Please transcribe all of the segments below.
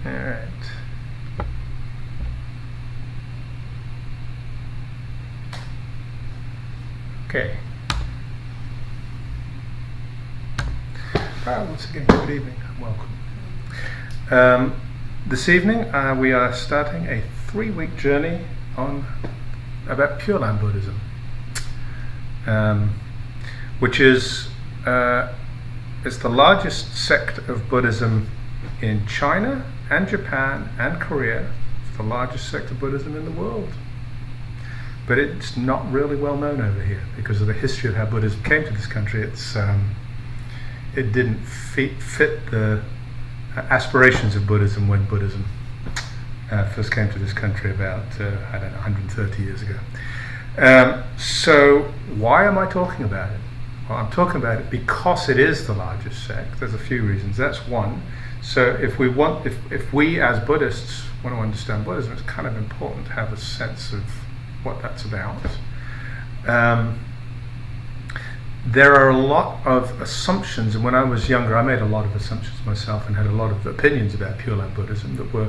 Alright. Okay. Once again, good evening and welcome. This evening we are starting a 3-week journey about Pure Land Buddhism, which is it's the largest sect of Buddhism in China and Japan and Korea. It's the largest sect of Buddhism in the world. But it's not really well known over here because of the history of how Buddhism came to this country. It didn't fit the aspirations of Buddhism when Buddhism first came to this country about, 130 years ago. So why am I talking about it? Well, I'm talking about it because it is the largest sect. There's a few reasons. That's one. So if we as Buddhists want to understand Buddhism, it's kind of important to have a sense of what that's about. There are a lot of assumptions, and when I was younger I made a lot of assumptions myself and had a lot of opinions about Pure Land Buddhism that were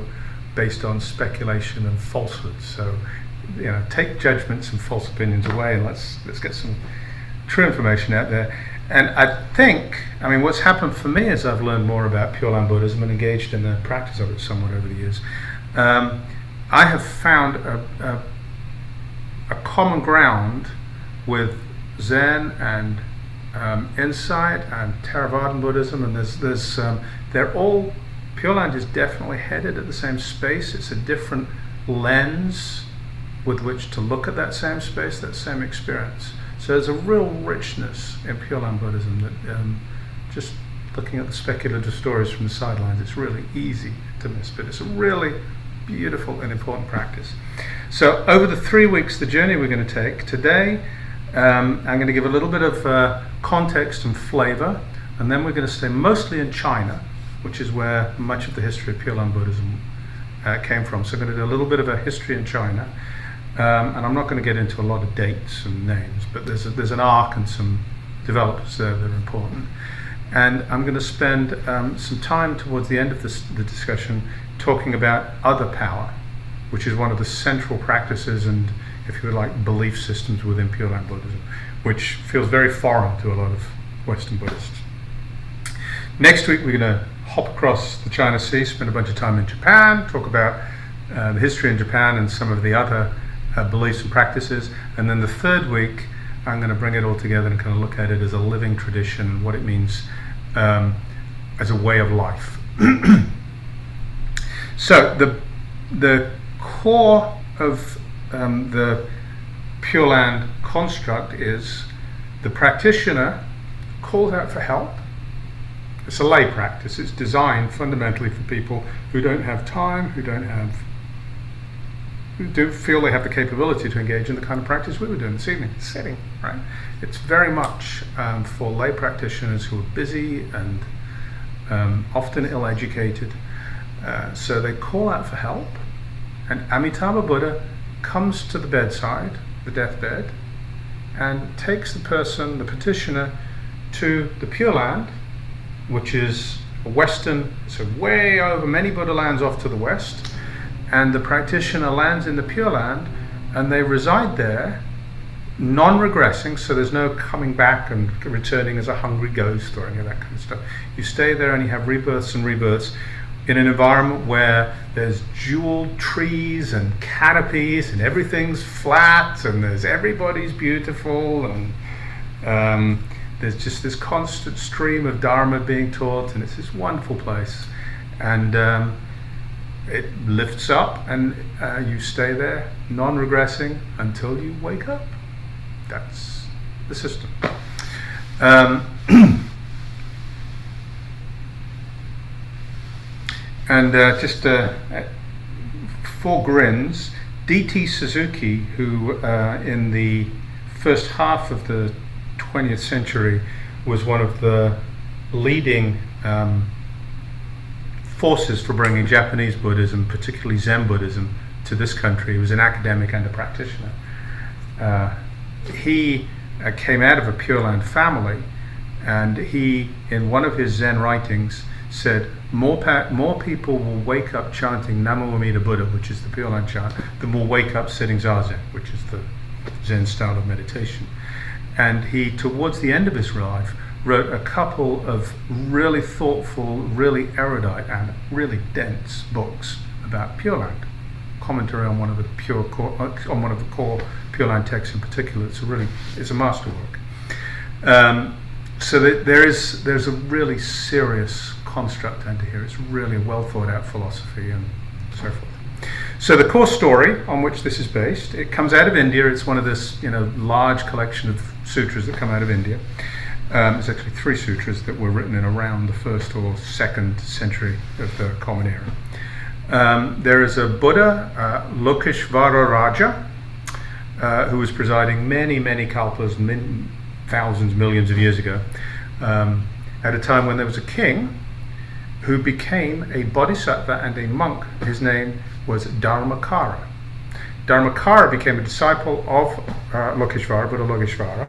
based on speculation and falsehoods. So, take judgments and false opinions away and let's get some true information out there. And I think, what's happened for me as I've learned more about Pure Land Buddhism and engaged in the practice of it somewhat over the years, I have found a common ground with Zen and Insight and Theravadan Buddhism, and they're all, Pure Land is definitely headed at the same space. It's a different lens with which to look at that same space, that same experience. So there's a real richness in Pure Land Buddhism that just looking at the speculative stories from the sidelines, it's really easy to miss, but it's a really beautiful and important practice. So over the 3 weeks, the journey we're going to take, today I'm going to give a little bit of context and flavor, and then we're going to stay mostly in China, which is where much of the history of Pure Land Buddhism came from. So I'm going to do a little bit of a history in China, and I'm not going to get into a lot of dates and names, but there's an arc and some developments there that are important. And I'm going to spend some time towards the end of the discussion talking about other power, which is one of the central practices and, if you would like, belief systems within Pure Land Buddhism, which feels very foreign to a lot of Western Buddhists. Next week we're going to hop across the China Sea, spend a bunch of time in Japan, talk about the history in Japan and some of the other beliefs and practices. And then the third week I'm going to bring it all together and kind of look at it as a living tradition, what it means as a way of life. So the core of the Pure Land construct is the practitioner calls out for help. It's a lay practice. It's designed fundamentally for people who don't have time, who do feel they have the capability to engage in the kind of practice we were doing this evening, sitting, right? It's very much for lay practitioners who are busy and often ill-educated. So they call out for help, and Amitabha Buddha comes to the bedside, the deathbed, and takes the petitioner, to the Pure Land, which is a Western, so way over many Buddha lands off to the west, and the practitioner lands in the Pure Land, and they reside there, non-regressing, so there's no coming back and returning as a hungry ghost or any of that kind of stuff. You stay there and you have rebirths and rebirths in an environment where there's jeweled trees and canopies and everything's flat and everybody's beautiful, and there's just this constant stream of Dharma being taught, and it's this wonderful place. And it lifts up, and you stay there non-regressing until you wake up. That's the system. And just for grins, D.T. Suzuki, who in the first half of the 20th century was one of the leading forces for bringing Japanese Buddhism, particularly Zen Buddhism, to this country. He was an academic and a practitioner. He came out of a Pure Land family, and he, in one of his Zen writings, said more people will wake up chanting Namo Amida Buddha, which is the Pure Land chant, than will wake up sitting Zazen, which is the Zen style of meditation. And he, towards the end of his life, wrote a couple of really thoughtful, really erudite, and really dense books about Pure Land. Commentary on one of the core Pure Land texts in particular. It's a masterwork. So that there's a really serious construct under here. It's really a well thought out philosophy and so forth. So the core story on which this is based, it comes out of India. It's one of this large collection of sutras that come out of India. There's actually 3 sutras that were written in around the 1st or 2nd century of the Common Era. There is a Buddha, Lokeshvara Raja, who was presiding many kalpas, thousands, millions of years ago, at a time when there was a king who became a bodhisattva and a monk. His name was Dharmakara. Dharmakara became a disciple of Lokeshvara, Buddha Lokeshvara,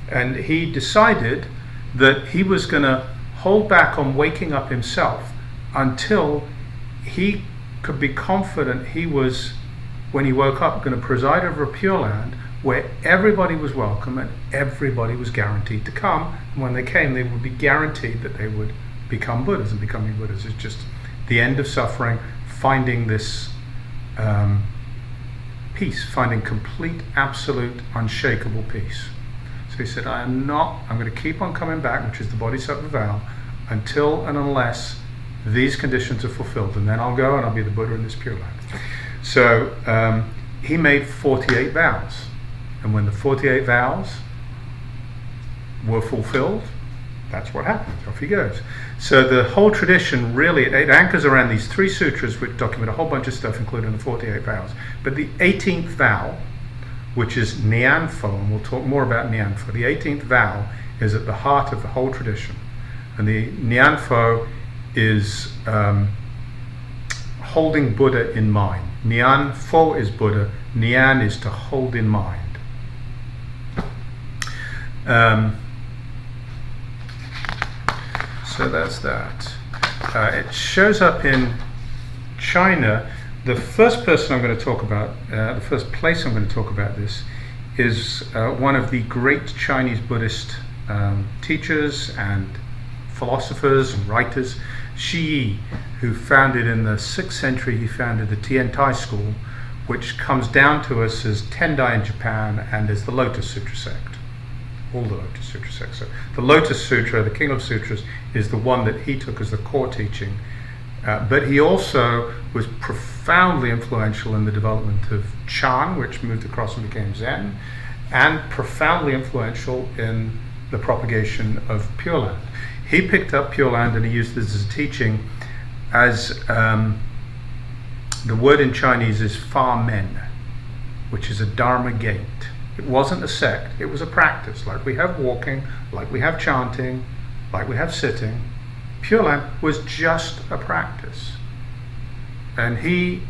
and he decided that he was going to hold back on waking up himself until he could be confident he was, when he woke up, going to preside over a Pure Land where everybody was welcome and everybody was guaranteed to come. And when they came, they would be guaranteed that they would become Buddhas, and becoming Buddhas is just the end of suffering, finding this peace, finding complete, absolute, unshakable peace. So he said, I'm going to keep on coming back, which is the Bodhisattva vow, until and unless these conditions are fulfilled, and then I'll go and I'll be the Buddha in this Pure Land. So he made 48 vows, and when the 48 vows were fulfilled, that's what happens. Off he goes. So the whole tradition really, it anchors around these 3 sutras which document a whole bunch of stuff, including the 48 vows. But the 18th vow, which is Nyanpho, and we'll talk more about Nyanpho. The 18th vow is at the heart of the whole tradition. And the Nyanpho is holding Buddha in mind. Nyanpho is Buddha. Nyan is to hold in mind. So that's that. It shows up in China. The first person I'm going to talk about, the first place I'm going to talk about this, is one of the great Chinese Buddhist teachers and philosophers and writers, Shi Yi, who founded in the 6th century, he founded the Tiantai school, which comes down to us as Tendai in Japan and as the Lotus Sutra sect. All the Lotus Sutra sects. So the Lotus Sutra, the King of Sutras, is the one that he took as the core teaching. But he also was profoundly influential in the development of Chan, which moved across and became Zen, and profoundly influential in the propagation of Pure Land. He picked up Pure Land and he used this as a teaching as the word in Chinese is Fa Men, which is a Dharma gate. It wasn't a sect, it was a practice. Like we have walking, like we have chanting, like we have sitting. Pure Land was just a practice. And he,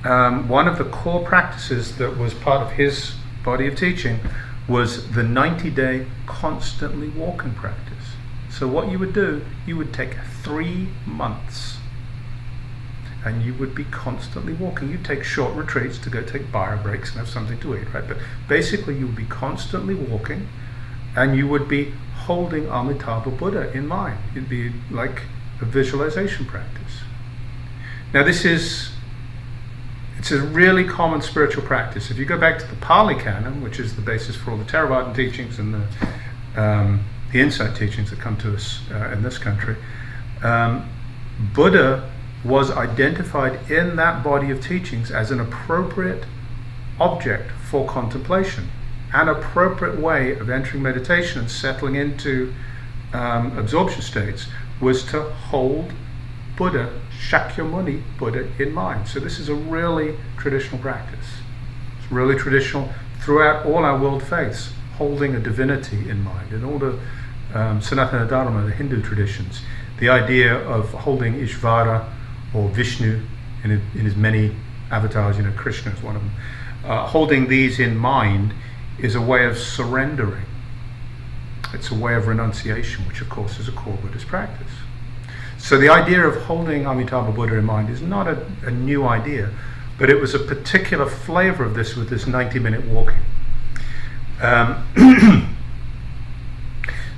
one of the core practices that was part of his body of teaching was the 90-day constantly walking practice. So what you would do, you would take 3 months and you would be constantly walking. You'd take short retreats to go take bio breaks and have something to eat, right? But basically you would be constantly walking and you would be holding Amitabha Buddha in mind. It'd be like a visualization practice. Now it's a really common spiritual practice. If you go back to the Pali Canon, which is the basis for all the Theravadan teachings and the insight teachings that come to us in this country, Buddha was identified in that body of teachings as an appropriate object for contemplation, an appropriate way of entering meditation and settling into absorption states was to hold Buddha, Shakyamuni Buddha, in mind. So this is a really traditional practice. It's really traditional throughout all our world faiths, holding a divinity in mind. In all the Sanatana Dharma, the Hindu traditions, the idea of holding Ishvara or Vishnu in his many avatars, Krishna is one of them, holding these in mind is a way of surrendering. It's a way of renunciation, which of course is a core Buddhist practice. So the idea of holding Amitabha Buddha in mind is not a new idea, but it was a particular flavor of this with this 90-minute walking.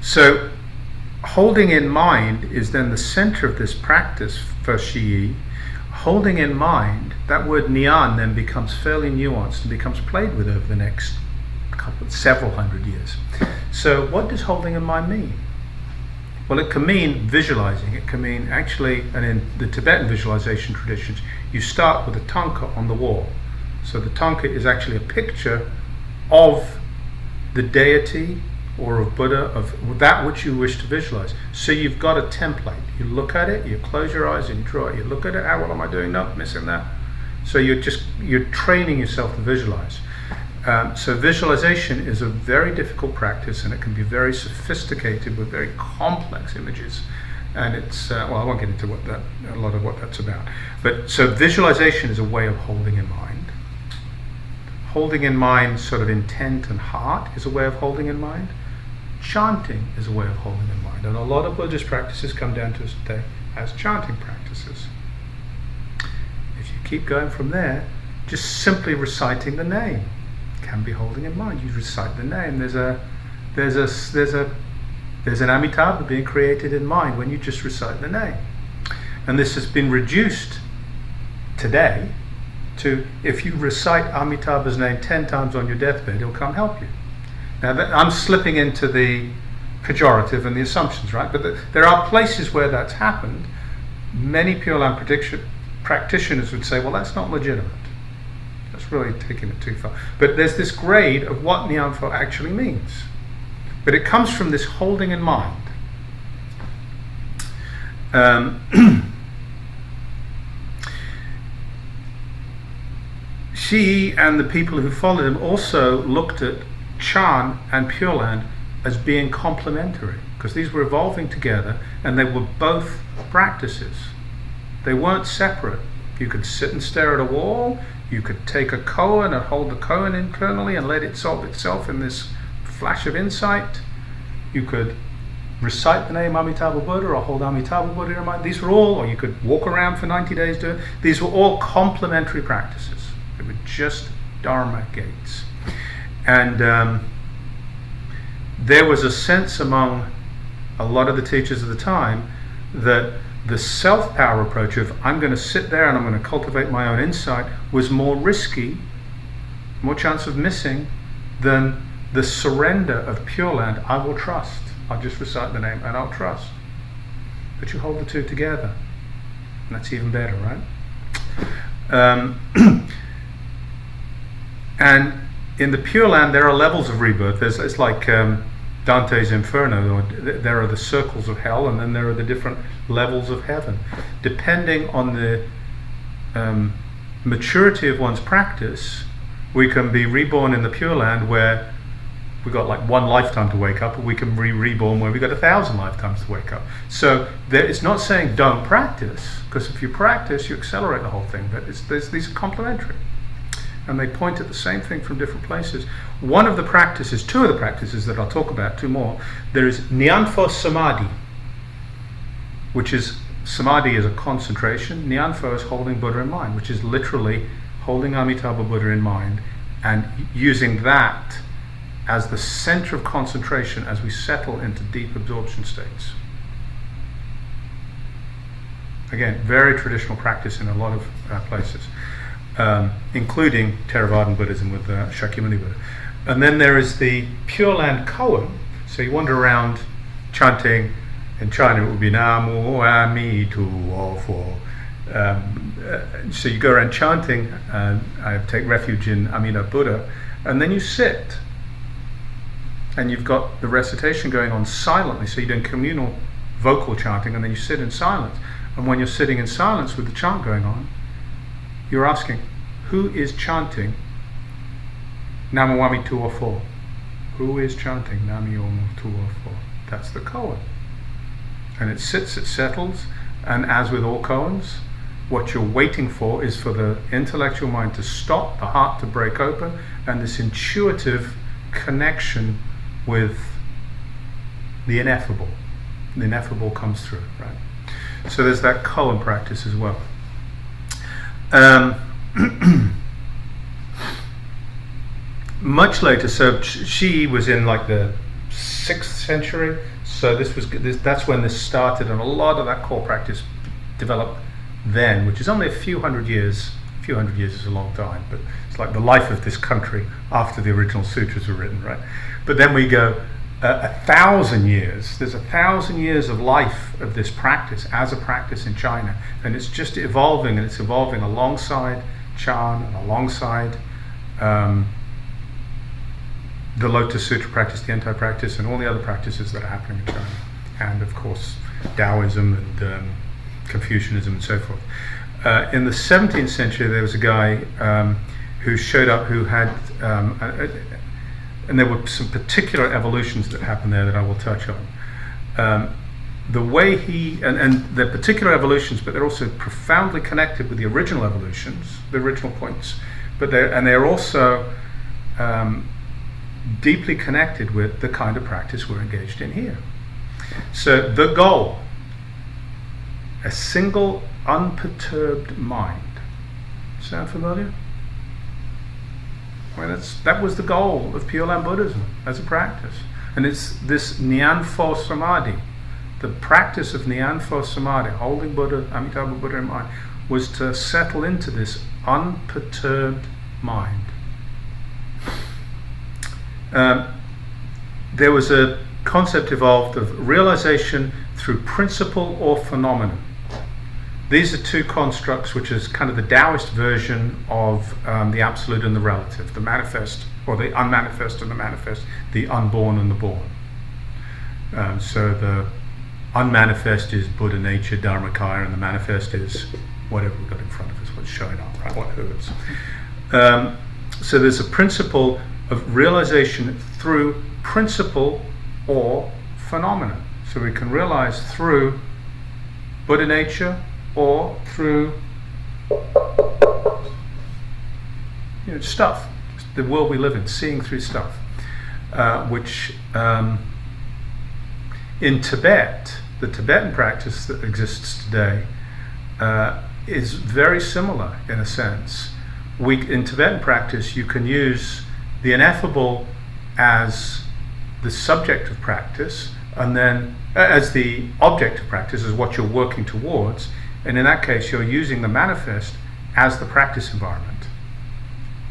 So holding in mind is then the center of this practice for Shiyi. Holding in mind, that word Nyan then becomes fairly nuanced and becomes played with over the next several hundred years. So what does holding in mind mean? Well, it can mean visualizing. It can mean actually, and in the Tibetan visualization traditions, you start with a tanka on the wall. So the tanka is actually a picture of the deity or of Buddha, of that which you wish to visualize. So you've got a template. You look at it, you close your eyes and you draw it. You look at it, how well am I doing? No, missing that. So you're training yourself to visualize. So visualization is a very difficult practice, and it can be very sophisticated with very complex images. And it's, well, I won't get into a lot of what that's about. But so visualization is a way of holding in mind. Holding in mind sort of intent and heart is a way of holding in mind. Chanting is a way of holding in mind. And a lot of Buddhist practices come down to us today as chanting practices. If you keep going from there, just simply reciting the name can be holding in mind. You recite the name. There's an Amitabha being created in mind when you just recite the name. And this has been reduced today to, if you recite Amitabha's name 10 times on your deathbed, he'll come help you. Now, I'm slipping into the pejorative and the assumptions, right? But there are places where that's happened. Many Pure Land practitioners would say, well, that's not legitimate. That's really taking it too far. But there's this grade of what Nyanpho actually means. But it comes from this holding in mind. Shi and the people who followed him also looked at Chan and Pure Land as being complementary, because these were evolving together and they were both practices. They weren't separate. You could sit and stare at a wall, you could take a koan and hold the koan internally and let it solve itself in this flash of insight. You could recite the name Amitabha Buddha or hold Amitabha Buddha in mind. These were all, or you could walk around for 90 days doing it. These were all complementary practices. They were just Dharma gates. And there was a sense among a lot of the teachers of the time that the self-power approach of I'm going to sit there and I'm going to cultivate my own insight was more risky, more chance of missing than the surrender of Pure Land. I will trust. I'll just recite the name and I'll trust. But you hold the two together, and that's even better, right? And in the Pure Land, there are levels of rebirth. It's like Dante's Inferno. There are the circles of hell, and then there are the different levels of heaven. Depending on the maturity of one's practice, we can be reborn in the Pure Land where we got like one lifetime to wake up, or we can be reborn where we got 1,000 lifetimes to wake up. So it's not saying don't practice, because if you practice, you accelerate the whole thing. But these are complementary. And they point at the same thing from different places. One of the practices, two of the practices that I'll talk about, two more, there is Nyanpho Samadhi, which is, Samadhi is a concentration. Nyanpho is holding Buddha in mind, which is literally holding Amitabha Buddha in mind and using that as the center of concentration as we settle into deep absorption states. Again, very traditional practice in a lot of places. Including Theravadan Buddhism with Shakyamuni Buddha. And then there is the Pure Land koan. So you wander around chanting. In China it would be Namo Ami Tu Ofo. So you go around chanting, I take refuge in Amida Buddha, and then you sit. And you've got the recitation going on silently. So you're doing communal vocal chanting, and then you sit in silence. And when you're sitting in silence with the chant going on, you're asking, who is chanting Namo Ami Tu Ofo? Who is chanting Namo Ami Tu Ofo? That's the koan. And it sits, it settles, and as with all koans, what you're waiting for is for the intellectual mind to stop, the heart to break open, and this intuitive connection with the ineffable. The ineffable comes through, right? So there's that koan practice as well. Much later, so she was in like the 6th century, so that's when this started, and a lot of that core practice developed then, which is only a few hundred years. A few hundred years is a long time, but it's like the life of this country after the original sutras were written, right? But then we go 1,000 years. There's 1,000 years of life of this practice as a practice in China, and it's just evolving, and it's evolving alongside Chan and alongside the Lotus Sutra practice, the Entai practice, and all the other practices that are happening in China, and of course Taoism and Confucianism and so forth. In the 17th century, there was a guy who showed up who had, and there were some particular evolutions that happened there that I will touch on. The way and they're particular evolutions, but they're also profoundly connected with the original evolutions, the original points, but they're also deeply connected with the kind of practice we're engaged in here. So the goal, a single unperturbed mind. Sound familiar? Well, that was the goal of Pure Land Buddhism as a practice. And it's this Nyanfo Samadhi, the practice of Nyanfo Samadhi, holding Buddha, Amitabha Buddha in mind, was to settle into this unperturbed mind. There was a concept evolved of realization through principle or phenomenon. These are two constructs which is kind of the Taoist version of the absolute and the relative, the manifest or the unmanifest and the manifest, the unborn and the born. So the unmanifest is Buddha nature, Dharmakaya, and the manifest is whatever we've got in front of us, what's showing up, right? What hurts. So there's a principle of realization through principle or phenomenon. So we can realize through Buddha nature or through stuff, the world we live in, seeing through stuff, which in Tibet, the Tibetan practice that exists today is very similar in a sense. In Tibetan practice, you can use the ineffable as the subject of practice, and then as the object of practice, as what you're working towards, and in that case you're using the manifest as the practice environment.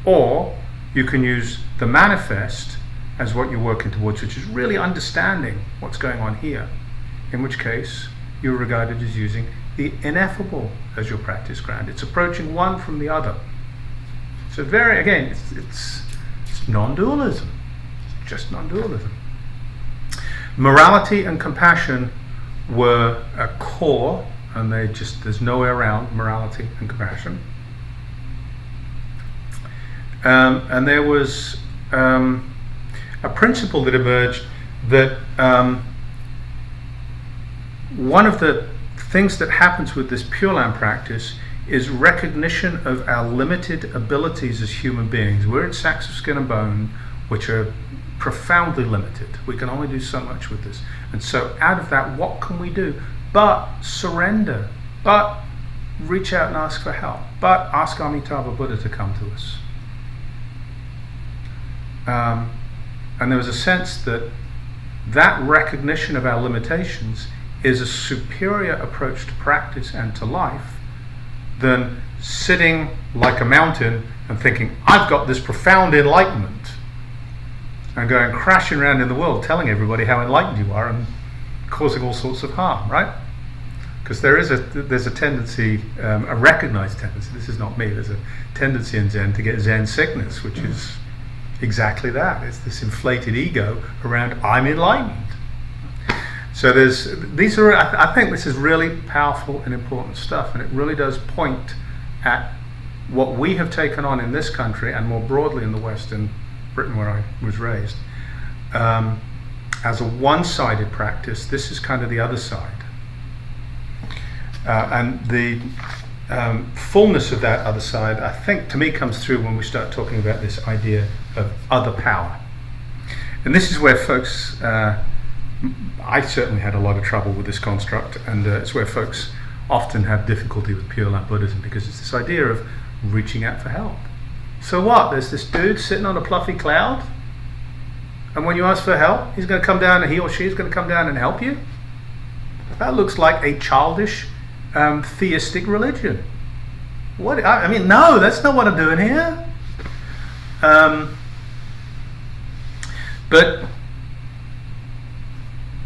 Or you can use the manifest as what you're working towards, which is really understanding what's going on here, in which case you're regarded as using the ineffable as your practice ground. It's approaching one from the other. So it's non-dualism. It's just non-dualism. Morality and compassion were a core, and there's no way around morality and compassion. And there was a principle that emerged that one of the things that happens with this Pure Land practice is recognition of our limited abilities as human beings. We're in sacks of skin and bone, which are profoundly limited. We can only do so much with this. And so out of that, what can we do? But surrender, but reach out and ask for help, but ask Amitabha Buddha to come to us. And there was a sense that recognition of our limitations is a superior approach to practice and to life than sitting like a mountain and thinking, I've got this profound enlightenment, and going crashing around in the world telling everybody how enlightened you are and causing all sorts of harm, right? Because there's a tendency, a recognized tendency, this is not me, there's a tendency in Zen to get Zen sickness, which is exactly that. It's this inflated ego around I'm enlightened. So I think this is really powerful and important stuff, and it really does point at what we have taken on in this country and more broadly in the West, in Britain where I was raised, as a one-sided practice. This is kind of the other side. And the fullness of that other side, I think, to me, comes through when we start talking about this idea of other power. And this is where folks, I certainly had a lot of trouble with this construct, and it's where folks often have difficulty with Pure Land Buddhism, because it's this idea of reaching out for help. So what? There's this dude sitting on a fluffy cloud, and when you ask for help, he's going to come down, and he or she is going to come down and help you? That looks like a childish theistic religion. What? I mean, no, that's not what I'm doing here. But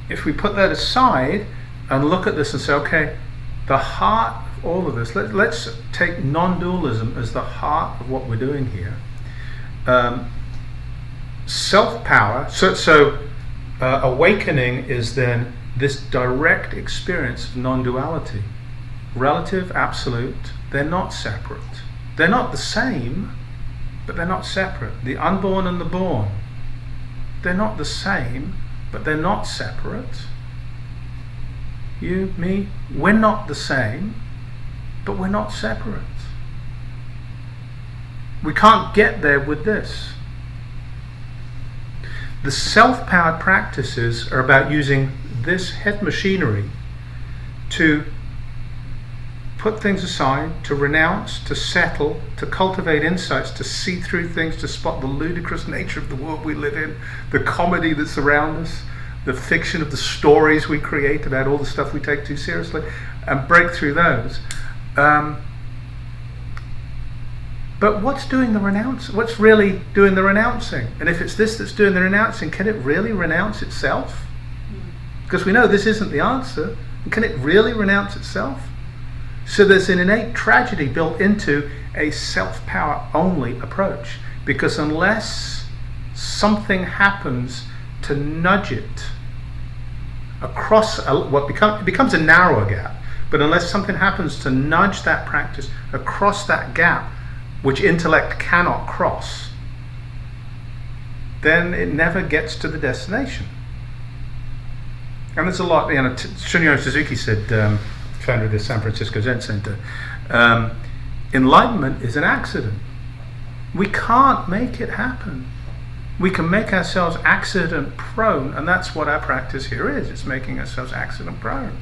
if we put that aside and look at this and say, okay, the heart of all of this, let's take non-dualism as the heart of what we're doing here. Self-power, so awakening is then this direct experience of non-duality. Relative, absolute, they're not separate. They're not the same, but they're not separate. The unborn and the born, they're not the same, but they're not separate. You, me, we're not the same, but we're not separate. We can't get there with this. The self-powered practices are about using this head machinery to put things aside, to renounce, to settle, to cultivate insights, to see through things, to spot the ludicrous nature of the world we live in, the comedy that's around us, the fiction of the stories we create about all the stuff we take too seriously, and break through those. But what's doing the renouncing? What's really doing the renouncing? And if it's this that's doing the renouncing, can it really renounce itself? Because we know this isn't the answer. And can it really renounce itself? So there's an innate tragedy built into a self-power only approach, because unless something happens to nudge it across it becomes a narrower gap, but unless something happens to nudge that practice across that gap which intellect cannot cross, then it never gets to the destination. And there's a lot, Shunryu Suzuki said, founder of the San Francisco Zen Center, enlightenment is an accident. We can't make it happen. We can make ourselves accident prone, and that's what our practice here is. It's making ourselves accident prone.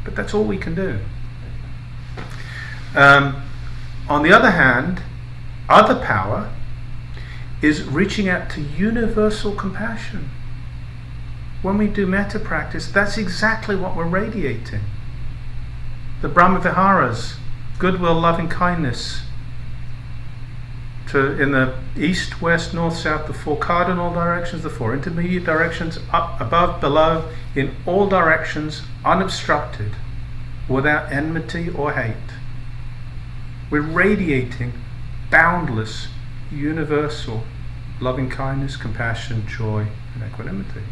But that's all we can do. On the other hand, other power is reaching out to universal compassion. When we do metta practice, that's exactly what we're radiating. The Brahmaviharas, goodwill, loving kindness, in the east, west, north, south, the four cardinal directions, the four intermediate directions, up, above, below, in all directions, unobstructed, without enmity or hate. We're radiating boundless, universal loving kindness, compassion, joy, and equanimity.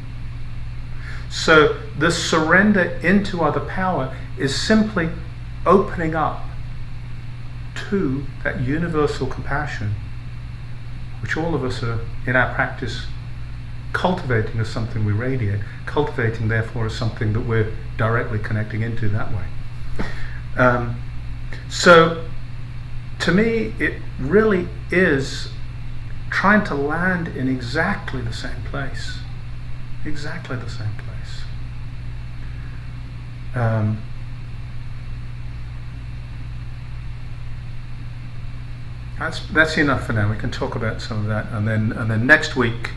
So the surrender into other power is simply opening up to that universal compassion, which all of us are in our practice cultivating as something we radiate, cultivating therefore as something that we're directly connecting into that way. So to me it really is trying to land in exactly the same place. Exactly the same place. That's enough for now. We can talk about some of that, and then next week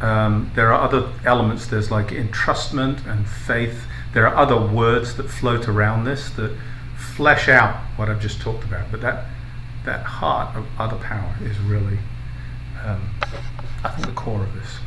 there are other elements. There's like entrustment and faith. There are other words that float around this that flesh out what I've just talked about. But that heart of other power is really, I think, the core of this.